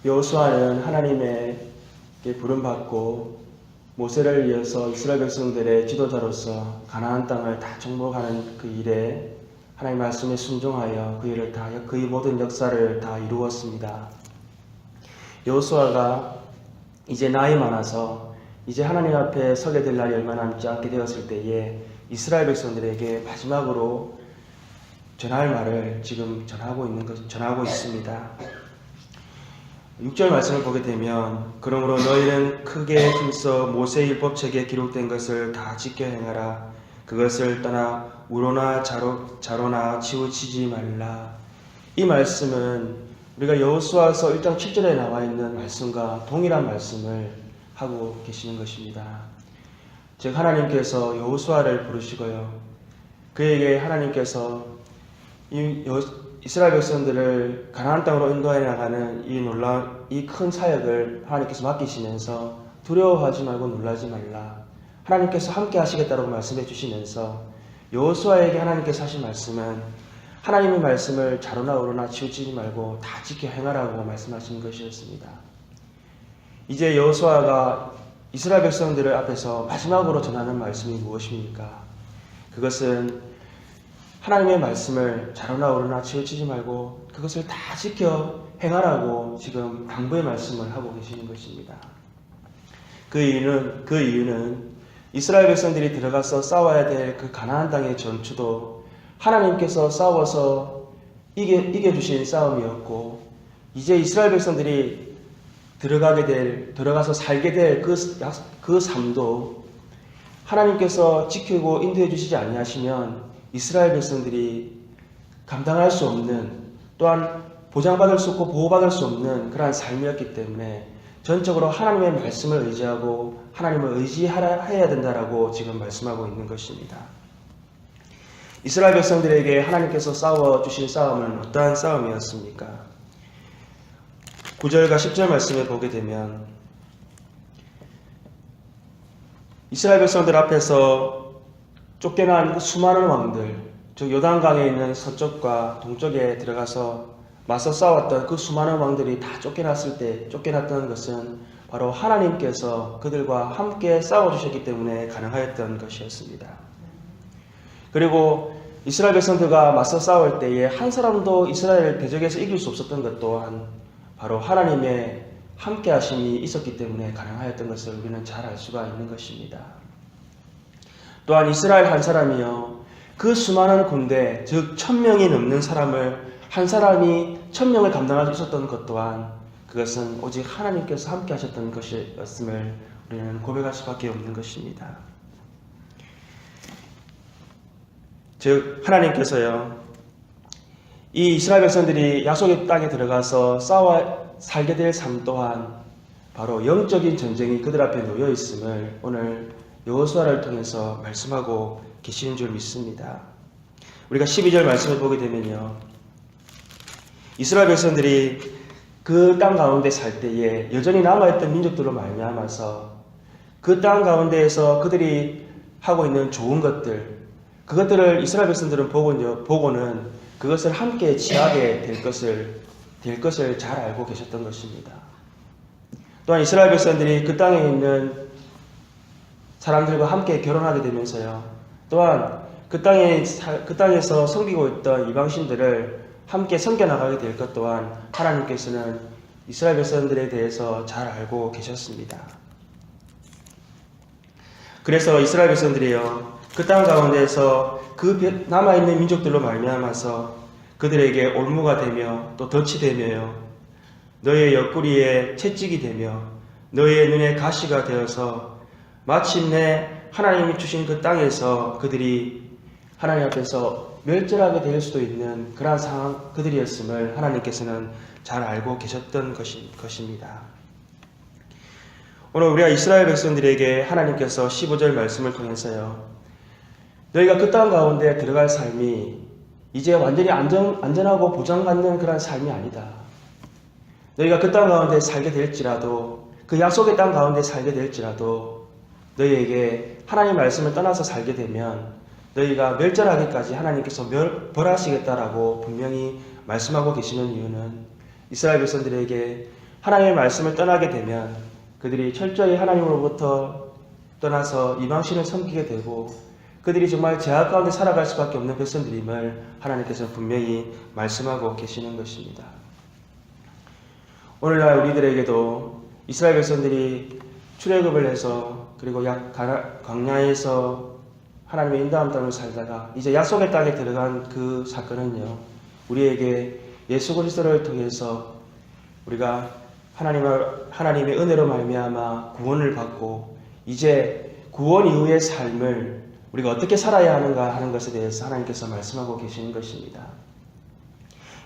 여호수아는 하나님에게 부름받고 모세를 이어서 이스라엘 백성들의 지도자로서 가나안 땅을 다 정복하는 그 일에 하나님 말씀에 순종하여 그 일을 다, 그의 모든 역사를 다 이루었습니다. 여호수아가 이제 나이 많아서 이제 하나님 앞에 서게 될 날이 얼마 남지 않게 되었을 때에 이스라엘 백성들에게 마지막으로 전할 말을 지금 전하고 있습니다. 6절 말씀을 보게 되면 그러므로 너희는 크게 힘써 모세의 율법책에 기록된 것을 다 지켜 행하라. 그것을 떠나 우로나 자로나 치우치지 말라. 이 말씀은 우리가 여호수아서 1장 7절에 나와 있는 말씀과 동일한 말씀을 하고 계시는 것입니다. 즉 하나님께서 여호수아를 부르시고요. 그에게 하나님께서 이스라엘 백성들을 가나안 땅으로 인도해 나가는 이 큰 사역을 하나님께서 맡기시면서 두려워하지 말고 놀라지 말라. 하나님께서 함께 하시겠다고 말씀해 주시면서 여호수아에게 하나님께서 하신 말씀은 하나님의 말씀을 자로나 우로나 치우치지 말고 다 지켜 행하라고 말씀하신 것이었습니다. 이제 여호수아가 이스라엘 백성들을 앞에서 마지막으로 전하는 말씀이 무엇입니까? 그것은 하나님의 말씀을 자로나 우로나 치우치지 말고 그것을 다 지켜 행하라고 지금 당부의 말씀을 하고 계시는 것입니다. 그 이유는 이스라엘 백성들이 들어가서 싸워야 될 그 가나안 땅의 전투도 하나님께서 싸워서 이겨주신 싸움이었고, 이제 이스라엘 백성들이 들어가서 살게 될 그 삶도 하나님께서 지키고 인도해 주시지 아니하시면 이스라엘 백성들이 감당할 수 없는, 또한 보장받을 수 없고 보호받을 수 없는 그러한 삶이었기 때문에 전적으로 하나님의 말씀을 의지하고 하나님을 의지해야 된다라고 지금 말씀하고 있는 것입니다. 이스라엘 백성들에게 하나님께서 싸워주신 싸움은 어떠한 싸움이었습니까? 9절과 10절 말씀을 보게 되면 이스라엘 백성들 앞에서 쫓겨난 수많은 왕들, 즉 요단강에 있는 서쪽과 동쪽에 들어가서 맞서 싸웠던 그 수많은 왕들이 다 쫓겨났던 것은 바로 하나님께서 그들과 함께 싸워주셨기 때문에 가능하였던 것이었습니다. 그리고 이스라엘 백성들과 맞서 싸울 때에 한 사람도 이스라엘 대적에서 이길 수 없었던 것 또한 바로 하나님의 함께 하심이 있었기 때문에 가능하였던 것을 우리는 잘 알 수가 있는 것입니다. 또한 이스라엘 한 사람이요, 그 수많은 군대, 즉 1000명이 넘는 사람을 한 사람이 1000명을 감당할 수 있었던 것 또한 그것은 오직 하나님께서 함께 하셨던 것이었음을 우리는 고백할 수밖에 없는 것입니다. 즉 하나님께서요, 이 이스라엘 백성들이 약속의 땅에 들어가서 싸워 살게 될 삶 또한 바로 영적인 전쟁이 그들 앞에 놓여 있음을 오늘 여호수아를 통해서 말씀하고 계시는 줄 믿습니다. 우리가 12절 말씀을 보게 되면요, 이스라엘 백성들이 그 땅 가운데 살 때에 여전히 남아있던 민족들로 말미암아서 그 땅 가운데에서 그들이 하고 있는 좋은 것들, 그것들을 이스라엘 백성들은 보고는 그것을 함께 취하게 될 것을 잘 알고 계셨던 것입니다. 또한 이스라엘 백성들이 그 땅에 있는 사람들과 함께 결혼하게 되면서요, 또한 그 땅에서 섬기고 있던 이방신들을 함께 섬겨나가게 될 것 또한 하나님께서는 이스라엘 백성들에 대해서 잘 알고 계셨습니다. 그래서 이스라엘 백성들이요, 그 땅 가운데에서 그 남아있는 민족들로 말미암아서 그들에게 올무가 되며 또 덫이 되며요, 너의 옆구리에 채찍이 되며 너의 눈에 가시가 되어서 마침내 하나님이 주신 그 땅에서 그들이 하나님 앞에서 멸절하게 될 수도 있는 그러한 상황 그들이었음을 하나님께서는 잘 알고 계셨던 것입니다. 오늘 우리가 이스라엘 백성들에게 하나님께서 15절 말씀을 통해서요, 너희가 그 땅 가운데 들어갈 삶이 이제 완전히 안전하고 보장받는 그런 삶이 아니다. 너희가 그 땅 가운데 살게 될지라도, 그 약속의 땅 가운데 살게 될지라도 너희에게 하나님의 말씀을 떠나서 살게 되면 너희가 멸절하기까지 하나님께서 벌하시겠다라고 분명히 말씀하고 계시는 이유는 이스라엘 백성들에게 하나님의 말씀을 떠나게 되면 그들이 철저히 하나님으로부터 떠나서 이방신을 섬기게 되고 그들이 정말 죄악 가운데 살아갈 수밖에 없는 백성들임을 하나님께서 분명히 말씀하고 계시는 것입니다. 오늘날 우리들에게도 이스라엘 백성들이 출애굽을 해서 그리고 광야에서 하나님의 인도함 땅을 살다가 이제 약속의 땅에 들어간 그 사건은요, 우리에게 예수 그리스도를 통해서 우리가 하나님의 은혜로 말미암아 구원을 받고 이제 구원 이후의 삶을 우리가 어떻게 살아야 하는가 하는 것에 대해서 하나님께서 말씀하고 계시는 것입니다.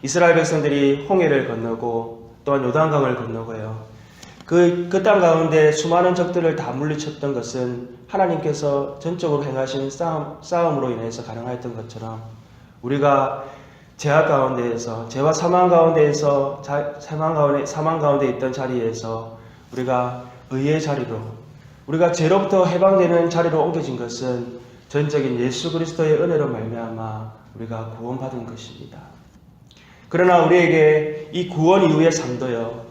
이스라엘 백성들이 홍해를 건너고 또한 요단강을 건너고요. 그 땅 가운데 수많은 적들을 다 물리쳤던 것은 하나님께서 전적으로 행하신 싸움으로 인해서 가능하였던 것처럼 우리가 죄악 가운데에서 죄와 사망 가운데에서 사망 가운데 있던 자리에서 우리가 의의 자리로 우리가 죄로부터 해방되는 자리로 옮겨진 것은 전적인 예수 그리스도의 은혜로 말미암아 우리가 구원받은 것입니다. 그러나 우리에게 이 구원 이후의 삶도요,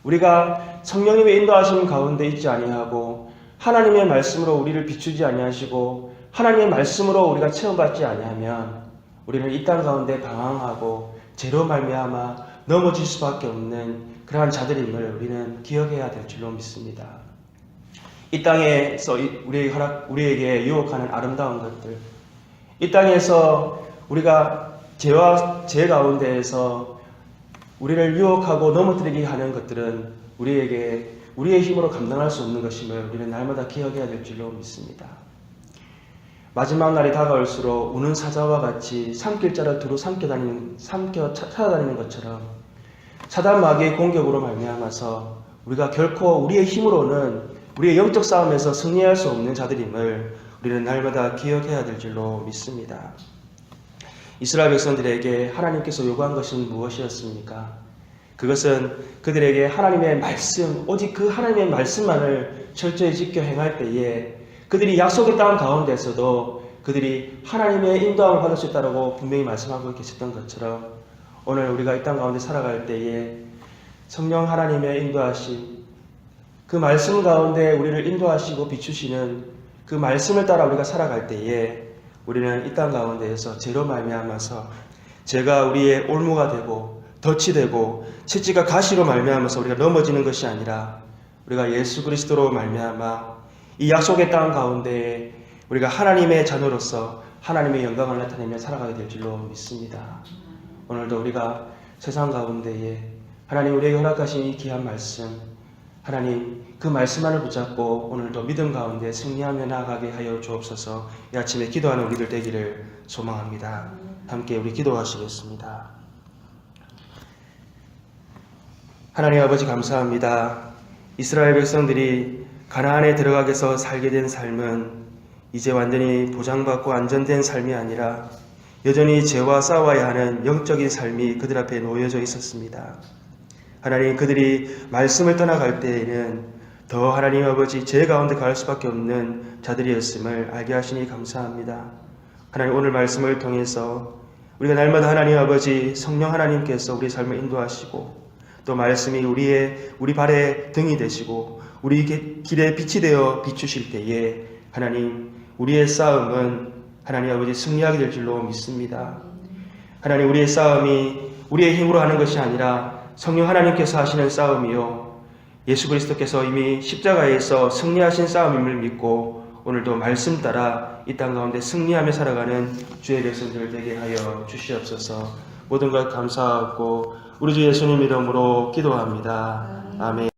우리가 성령님의 인도하심 가운데 있지 아니하고 하나님의 말씀으로 우리를 비추지 아니하시고 하나님의 말씀으로 우리가 체험받지 아니하면 우리는 이 땅 가운데 방황하고 죄로 말미암아 넘어질 수밖에 없는 그러한 자들임을 우리는 기억해야 될 줄로 믿습니다. 이 땅에서 우리에게 유혹하는 아름다운 것들, 이 땅에서 우리가 죄 가운데에서 우리를 유혹하고 넘어뜨리게 하는 것들은 우리의 힘으로 감당할 수 없는 것임을 우리는 날마다 기억해야 될 줄로 믿습니다. 마지막 날이 다가올수록 우는 사자와 같이 삼킬자를 두루 찾아다니는 것처럼 사단 마귀의 공격으로 말미암아서 우리가 결코 우리의 힘으로는 우리의 영적 싸움에서 승리할 수 없는 자들임을 우리는 날마다 기억해야 될 줄로 믿습니다. 이스라엘 백성들에게 하나님께서 요구한 것은 무엇이었습니까? 그것은 그들에게 하나님의 말씀, 오직 그 하나님의 말씀만을 철저히 지켜 행할 때에 그들이 약속의 땅 가운데서도 그들이 하나님의 인도함을 받을 수 있다고 분명히 말씀하고 계셨던 것처럼 오늘 우리가 이 땅 가운데 살아갈 때에 성령 하나님의 인도하심, 그 말씀 가운데 우리를 인도하시고 비추시는 그 말씀을 따라 우리가 살아갈 때에 우리는 이 땅 가운데에서 죄로 말미암아서 죄가 우리의 올무가 되고 덫이 되고 채찍과 가시로 말미암아서 우리가 넘어지는 것이 아니라 우리가 예수 그리스도로 말미암아 이 약속의 땅 가운데 우리가 하나님의 자녀로서 하나님의 영광을 나타내며 살아가게 될 줄로 믿습니다. 오늘도 우리가 세상 가운데에 하나님 우리에게 허락하신 이 귀한 말씀, 하나님 그 말씀만을 붙잡고 오늘도 믿음 가운데 승리하며 나아가게 하여 주옵소서. 이 아침에 기도하는 우리들 되기를 소망합니다. 함께 우리 기도하시겠습니다. 하나님 아버지 감사합니다. 이스라엘 백성들이 가나안에 들어가게 해서 살게 된 삶은 이제 완전히 보장받고 안전된 삶이 아니라 여전히 죄와 싸워야 하는 영적인 삶이 그들 앞에 놓여져 있었습니다. 하나님 그들이 말씀을 떠나갈 때에는 더 하나님 아버지 죄 가운데 갈 수밖에 없는 자들이었음을 알게 하시니 감사합니다. 하나님 오늘 말씀을 통해서 우리가 날마다 하나님 아버지 성령 하나님께서 우리 삶을 인도하시고 또 말씀이 우리 발의 등이 되시고 우리 길에 빛이 되어 비추실 때에 하나님 우리의 싸움은 하나님 아버지 승리하게 될 줄로 믿습니다. 하나님 우리의 싸움이 우리의 힘으로 하는 것이 아니라 성령 하나님께서 하시는 싸움이요 예수 그리스도께서 이미 십자가에서 승리하신 싸움임을 믿고 오늘도 말씀 따라 이 땅 가운데 승리하며 살아가는 주의 백성들 되게 하여 주시옵소서. 모든 것 감사하고 우리 주 예수님 이름으로 기도합니다. 아멘.